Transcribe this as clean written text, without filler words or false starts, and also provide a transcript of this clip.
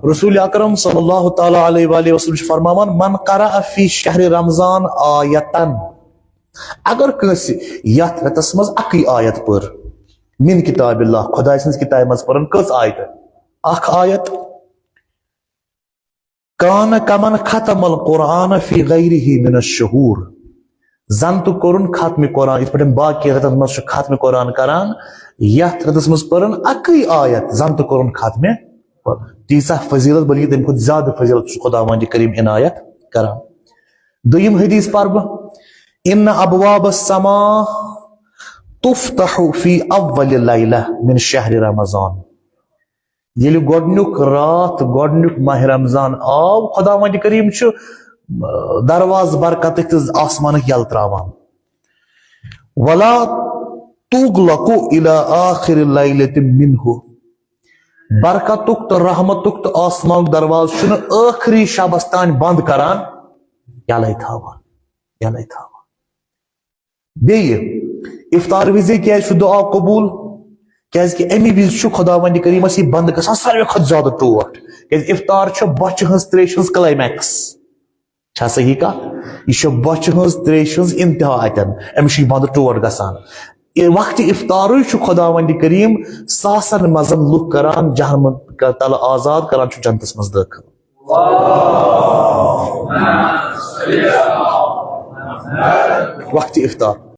رسول اکرم صلی اللہ تعالی علیہ وآلہ وسلم فرماوان من قرأ فی شہر رمضان آیتن اگر کنس یت رتس مز اکی آیت پر من کتاب اللہ خدا سنس کتاب مز پرن کس آیت اخ آیت کان کمن ختم القرآن فی غیرہ من الشہور زن تو کرن ختم قرآن اس پٹن باقی رتس مز ختم قرآن کران یت رتس مز پرن اکی آیت زن تو کرن ختم تیسا فضیلت بلکہ تم خود زیادہ فضیلت خدا وند کریم عنایت کران دویم حدیث پرب ان ابواب السماء تفتح فی اول لیلہ من شہر رمضان یل گڈنیک رات گڈنیک ماہ رمضان آو خدا وند کریم درواز برکت آسمان یل تراوان ولا تغلق الى آخر لیلۃ منہ برکتک تو رحمتک تو آسمان دروازہ چھن آخری شبس تان بند کران یلے تھاوان بیٚیہِ افطار وزی کیٛازِ چھُ دعا قبول کیٛازِ امی وز خدا وند کریمس یہ بند گژھان ساروی کھۄتہٕ زیادٕ ٹوٹھ کیٛازِ افطار چھُ بۄچھِ ہٕنٛز تریشہِ ہٕنٛز کلایمیکس چھا صحیح کتھ یہ چھُ بۄچھِ ہٕنٛز تریشہِ ہٕنٛز انتہا اتٮ۪ن أمِس چھُ یہِ بند ٹوٹھ گژھان وقت افطارے چھُ خدا وند کریم ساسن مزن لُکھ کران جہنم تل آزاد کران چھُ جنتس مز داخل وقت افطار